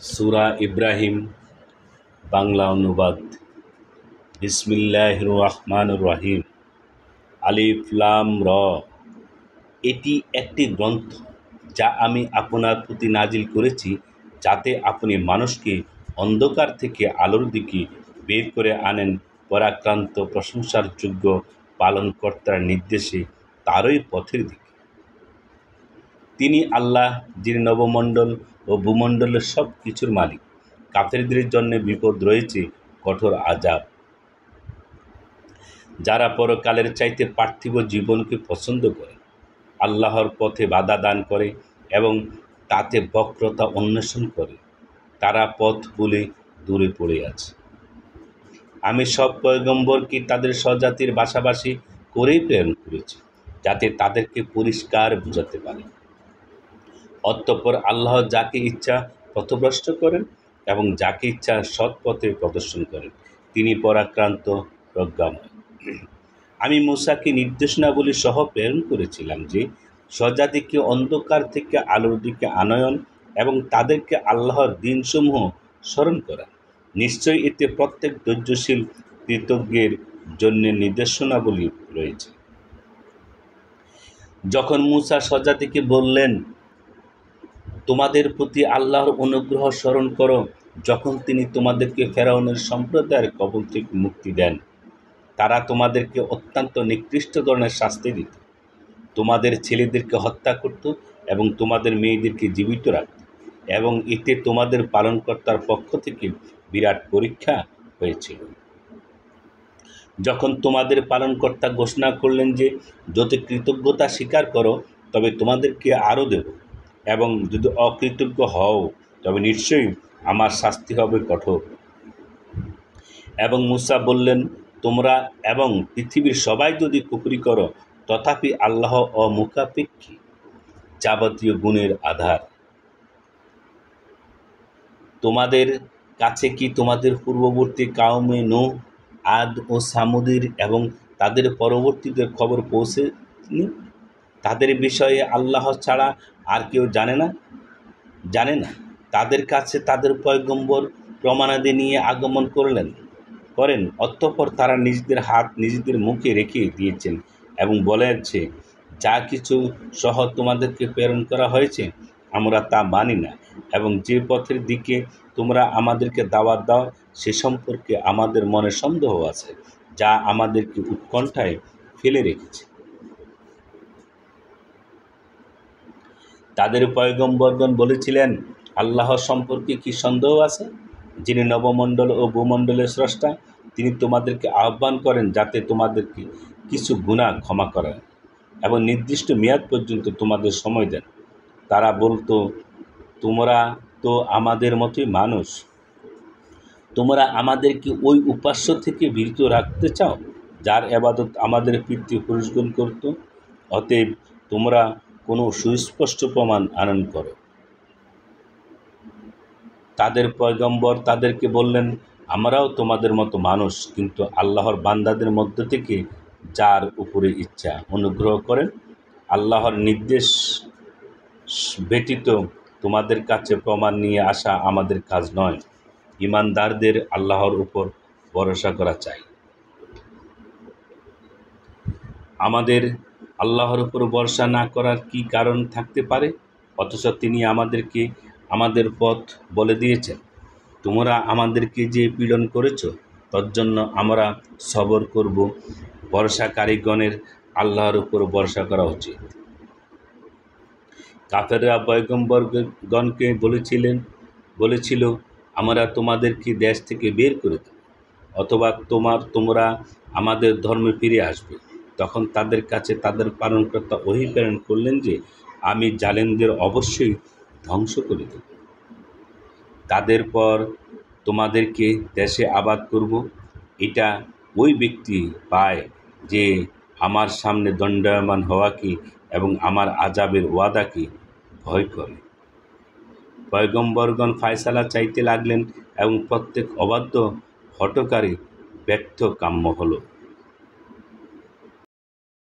সূরা ইব্রাহিম বাংলা অনুবাদ। বিসমিল্লাহির রহমানির রহিম। আলিফ লাম র। এটি একটি গ্রন্থ যা আমি আপনার প্রতি নাজিল করেছি, যাতে আপনি মানুষকে অন্ধকার থেকে আলোর দিকে বের করে আনেন পরাক্রান্ত প্রশংসার যোগ্য পালনকর্তার নির্দেশে তারই পথের দিকে। তিনি আল্লাহ, যিনি নবমণ্ডল ও ভূমণ্ডলের সব কিছুর মালিক। কাফেরদের জন্য বিপদ রয়েছে কঠোর আযাব। যারা পরকালের চাইতে পার্থিব জীবনকে পছন্দ করে, আল্লাহর পথে বাধা দান করে এবং তাতে বক্রতা অন্বেষণ করে, তারা পথ ভুলে দূরে পড়ে আছে। আমি সব পয়গম্বরকে তাদের স্বজাতির ভাষাভাষী করেই প্রেরণ করেছি, যাতে তাদেরকে পরিষ্কার বোঝাতে পারে। অতঃপর আল্লাহ যাকে ইচ্ছা পথভ্রষ্ট করেন এবং যাকে ইচ্ছা সৎ পথে প্রদর্শন করেন। তিনি পরাক্রান্ত প্রজ্ঞাময়। আমি মূসাকে নির্দেশনাবলী সহ প্রেরণ করেছিলাম যে, স্বজাতিকে অন্ধকার থেকে আলোর দিকে আনয়ন এবং তাদেরকে আল্লাহর দিনসমূহ স্মরণ করা। নিশ্চয়ই এতে প্রত্যেক ধৈর্যশীল কৃতজ্ঞের জন্য নির্দেশনাবলী রয়েছে। যখন মূসা স্বজাতিকে বললেন, তোমাদের প্রতি আল্লাহর অনুগ্রহ স্মরণ করো, যখন তিনি তোমাদেরকে ফেরাউনের সম্প্রদায়ের কবল থেকে মুক্তি দেন। তারা তোমাদেরকে অত্যন্ত নিকৃষ্ট ধরনের শাস্তি দিত, তোমাদের ছেলেদেরকে হত্যা করত এবং তোমাদের মেয়েদেরকে জীবিত রাখত, এবং এতে তোমাদের পালনকর্তার পক্ষ থেকে বিরাট পরীক্ষা হয়েছিল। যখন তোমাদের পালনকর্তা ঘোষণা করলেন যে, যদি কৃতজ্ঞতা স্বীকার করো তবে তোমাদেরকে আরও দেব, এবং যদি অকৃতজ্ঞ হও তবে নিশ্চয়ই আমার শাস্তি হবে কঠোর। এবং মূসা বললেন, তোমরা এবং পৃথিবীর সবাই যদি কুফরি করো, তথাপি আল্লাহ অমুখাপেক্ষী, যাবতীয় গুণের আধার। তোমাদের কাছে কি তোমাদের পূর্ববর্তী কাউমে নূহ, আদ ও সামুদের এবং তাদের পরবর্তীদের খবর পৌঁছেনি? তাদের বিষয়ে আল্লাহ ছাড়া আর কেউ জানে না। তাদের কাছে তাদের পয়গম্বর প্রমাণাদি নিয়ে আগমন করেন, অতঃপর তারা নিজেদের হাত নিজেদের মুখে রেখে দিয়েছেন এবং বলেছে, যা কিছু সহ তোমাদেরকে প্রেরণ করা হয়েছে আমরা তা মানি না, এবং যে পথের দিকে তোমরা আমাদেরকে দাওয়াত দাও সে সম্পর্কে আমাদের মনে সন্দেহ আছে, যা আমাদেরকে উৎকণ্ঠায় ফেলে রেখেছে। তাদের পয়গম্বরগণ বলেছিলেন, আল্লাহ সম্পর্কে কি সন্দেহ আছে? যিনি নবমণ্ডল ও ভূমণ্ডলের স্রষ্টা, তিনি তোমাদেরকে আহ্বান করেন যাতে তোমাদেরকে কিছু গুনাহ ক্ষমা করেন এবং নির্দিষ্ট মেয়াদ পর্যন্ত তোমাদের সময় দেন। তারা বলতো, তোমরা তো আমাদের মতোই মানুষ, তোমরা আমাদেরকে ওই উপাস্য থেকে বিরত রাখতে চাও যার ইবাদত আমাদের পিতৃপুরুষগণ করত। অতএব তোমরা কোনো সুস্পষ্ট প্রমাণ আনয়ন করো। তাদের পয়গম্বর তাদেরকে বললেন, আমরাও তোমাদের মতো মানুষ, কিন্তু আল্লাহর বান্দাদের মধ্য থেকে যার উপরে ইচ্ছা অনুগ্রহ করেন। আল্লাহর নির্দেশ ব্যতীত তোমাদের কাছে প্রমাণ নিয়ে আসা আমাদের কাজ নয়। ঈমানদারদের আল্লাহর উপর ভরসা করা চাই। আমাদের আল্লাহর উপর ভরসা না করার কি কারণ থাকতে পারে? অথচ তিনি আমাদেরকে আমাদের পথ বলে দিয়েছেন। তোমরা আমাদেরকে যে পীড়ন করেছ তজ্জন্য আমরা সবর করব। ভরসাকারীগণের আল্লাহর উপর ভরসা করা উচিত। কাফেররা পয়গম্বরগণকে বলেছিল, আমরা তোমাদেরকে দেশ থেকে বের করে দেব, অথবা তোমরা আমাদের ধর্মে ফিরে আসবে। তখন তাদের কাছে তাদের পালনকর্তা ওহী প্রেরণ করলেন যে, আমি জালেমদের অবশ্যই ধ্বংস করে দেব। তাদের পর তোমাদেরকে দেশে আবাদ করব। এটা ওই ব্যক্তি পায় যে আমার সামনে দণ্ডায়মান হওয়াকে এবং আমার আযাবের ওয়াদাকে ভয় করে। পয়গম্বরগণ ফায়সালা চাইতে লাগলেন এবং প্রত্যেক অবাধ্য হঠকারী ব্যর্থ কাম্য হলো।